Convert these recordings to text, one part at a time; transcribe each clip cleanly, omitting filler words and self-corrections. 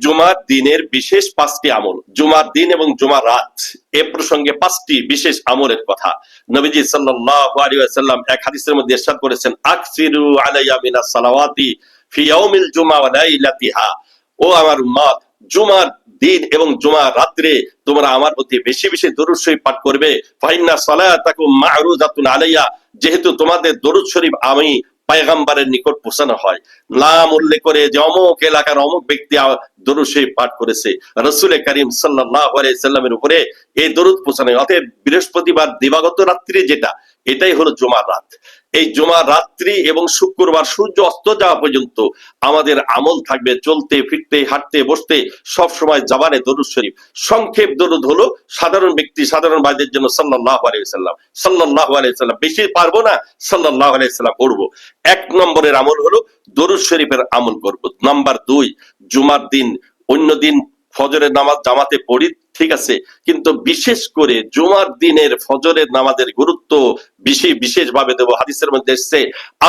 জুমার দিনের বিশেষ 5টি আমল, জুমার দিন এবং জুমার রাত এ প্রসঙ্গে 5টি বিশেষ আমলের কথা নবীজি সাল্লাল্লাহু আলাইহি ওয়াসাল্লাম এক হাদিসের মধ্যে ইরশাদ করেছেন, আকসিরু আলাইয়া মিনাস সালাওয়াতি ফি ইয়াউমিল জুমা ওয়া লাইলাতিহা। ও আমার উম্মত, জুমার দিন এবং জুমার রাত্রে তোমরা আমার প্রতি বেশি বেশি দরুদ শরীফ পাঠ করবে। ফাইন্না সালাতাকুম মা'রুজাতুন আলাইয়া, যেহেতু তোমাদের দরুদ শরীফ আমি পয়গম্বরের নিকট পৌঁছানো হয়। নাম উল্লেখ করে যে অমুক এলাকার অমুক ব্যক্তি দরুদ শরীফ পাঠ করেছে, রাসূল করিম সাল্লাল্লাহু আলাইহি সাল্লামের উপরে এই দরুদ পৌঁছানো। অতএব বৃহস্পতিবার দিবাগত রাত্রি যেটা, এটাই হলো জুমার রাত। এই জুমার রাত্রি এবং শুক্রবার সূর্য অস্ত যাওয়া পর্যন্ত আমাদের আমল থাকবে চলতে ফিরতে হাঁটতে বসতে সব সময় জবানে দরুদ শরীফ। সংক্ষেপ দরুদ হলো সাধারণ ব্যক্তি সাধারণ ভাইদের জন্য সাল্লাল্লাহু আলাইহি সাল্লাম, সাল্লাল্লাহু আলাইহি সাল্লাম। বেশি পারবো না, সাল্লাল্লাহু আলাইহি সাল্লাম পড়বো। 1 নম্বরের আমল হলো দরুদ শরীফের আমল করব। নাম্বার 2, জুমার দিন অন্য দিন ফজরের নামাজ জামাতে পড়ি, ঠিক আছে, কিন্তু বিশেষ করে জুমার দিনের ফজরের নামাজের গুরুত্ব বিশেষভাবে দেব। হাদিসের মধ্যে এসেছে,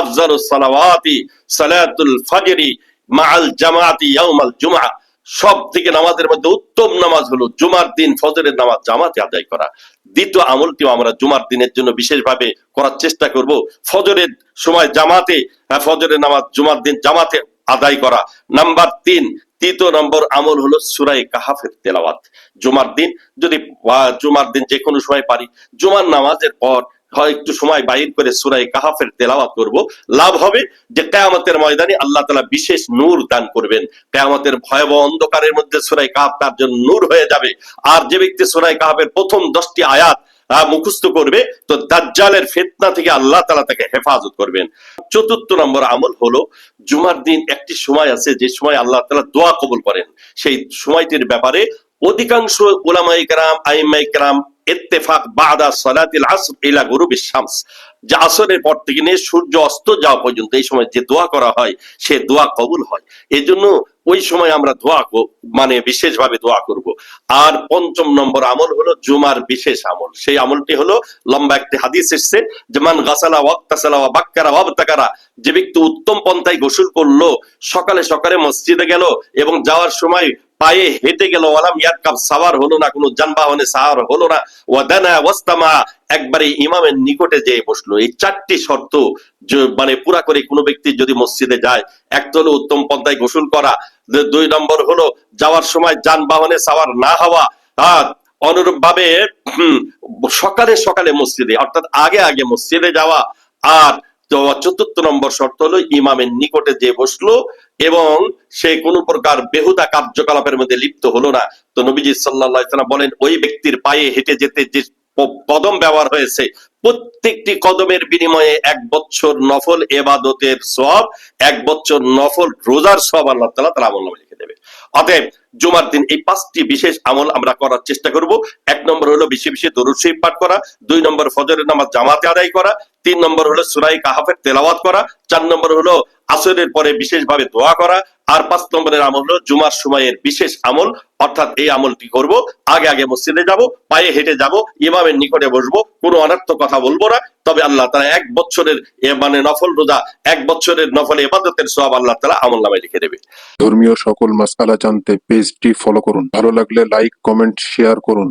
আফজালুস সালাওয়াতি সালাতুল ফজরি মাআল জামাআতি ইয়াউমাল জুমআ। সব থেকে নামাজের মধ্যে উত্তম নামাজ হলো জুমার দিন ফজরের নামাজ জামাতে আদায় করা। দ্বিতীয় আমলটিও আমরা জুমার দিনের জন্য বিশেষভাবে করার চেষ্টা করব। ফজরের সময় জামাতে, ফজরের নামাজ জুমার দিন জামাতে আদায় করা। নাম্বার 3, তৃতীয় নম্বর আমল হলো সূরা কাহাফের তেলাওয়াত। জুমার দিন যদি জুমার দিন যে কোনো সময় পারি, জুমার নামাজের পর হয় একটু সময় বাইর করে সূরা কাহাফের তেলাওয়াত করব। লাভ হবে যে কিয়ামতের ময়দানে আল্লাহ তাআলা বিশেষ নূর দান করবেন। কিয়ামতের ভয়াবহ অন্ধকারের মধ্যে সূরা কাহাফ তার জন্য নূর হয়ে যাবে। আর যে ব্যক্তি সূরা কাহাফের প্রথম 10টি আয়াত মুখস্থ করবে, তো দাজ্জালের ফিতনা থেকে আল্লাহ তাআলা তাকে হেফাজত করবেন। চতুর্থ নম্বর আমল হলো জুমার দিন একটি সময় আছে যে সময় আল্লাহ তাআলা দোয়া কবুল করেন। সেই সময়টির ব্যাপারে অধিকাংশ উলামায়ে কেরাম আইম্মায়ে কেরাম ইত্তেফাক বাদা সালাতিল আসর ইলা গুরুবিশ শামস, যে আসরের পর থেকে নিয়ে সূর্য অস্ত যাওয়া পর্যন্ত এই সময় যে দোয়া করা হয় সে দোয়া কবুল হয়। এজন্য ওই সময় আমরা দোয়া মানে বিশেষভাবে দোয়া করব। আর 5ম নম্বর আমল হলো জুমার বিশেষ আমল। সেই আমলটি হলো লম্বা একটি হাদিস এসেছে, যে মান গাসালা ওয়াক্তাসালা ওয়া বাক্কারা ওয়াবতাকারা, যে ব্যক্তি উত্তম পন্থায় গোসল করলো, সকালে সকালে মসজিদে গেল এবং যাওয়ার সময় পায়ে হেঁটে গেল, ওয়ালাম ইয়ারকাব, সাওয়ার হলো না, কোনো যানবাহনে সাওয়ার হলো না, ওয়াদানা ওয়াস্তামা, একবারে ইমামের নিকটে যেয়ে বসলো। এই 4টি শর্ত মানে পুরা করে কোনো ব্যক্তি যদি মসজিদে যায়, এক তো হলো উত্তম পন্থায় গোসল করা, 2 নম্বর হলো যাওয়ার সময় যানবাহনে সাওয়ার না হওয়া, অনুরূপ ভাবে সকালে সকালে মসজিদে অর্থাৎ আগে আগে মসজিদে যাওয়া, আর 4র্থ নম্বর শর্ত হলো ইমামের নিকটে যে বসলো এবং সে কোনো প্রকার বেহুদা কার্যকলাপের মধ্যে লিপ্ত হলো না। তো নবীজি সাল্লাল্লাহু আলাইহি ওয়াসাল্লাম বলেন, ওই ব্যক্তির পায়ে হেঁটে যেতে যে কদম ব্যবহার হয়েছে, প্রত্যেকটি কদমের বিনিময়ে 1 বছর নফল ইবাদতের সওয়াব, 1 বছর নফল রোজার সওয়াব আল্লাহ তাআলা তার আমলনামায় লিখে দেবে। অতএব জুমার দিন এই 5টি বিশেষ আমল আমরা করার চেষ্টা করব। 1 নম্বর হলো বেশি বেশি দরুদ শরীফ পাঠ করা, 2 নম্বর ফজরের নামাজ জামাতে আদায় করা, 3 নম্বর হলো সূরা কাহাফের তেলাওয়াত করা, 4 নম্বর হলো আসরের পরে বিশেষভাবে দোয়া করা, আর 5 নম্বরের আমল হলো জুমার সময়ের বিশেষ আমল, অর্থাৎ এই আমলটি করব, আগে আগে মসজিদে যাব, পায়ে হেঁটে যাব, ইমামের নিকটে বসবো, কোনো অনর্থক কথা বলবো না। তবে আল্লাহ তাআলা 1 বছরের মানে নফল রোজা, 1 বছরের নফল ইবাদতের সওয়াব আল্লাহ তাআলা আমলনামায় লিখে দেবে। ধর্মীয় সকল মাসআলা জানতে পেজটি ফলো করুন। ভালো লাগলে লাইক, কমেন্ট, শেয়ার করুন।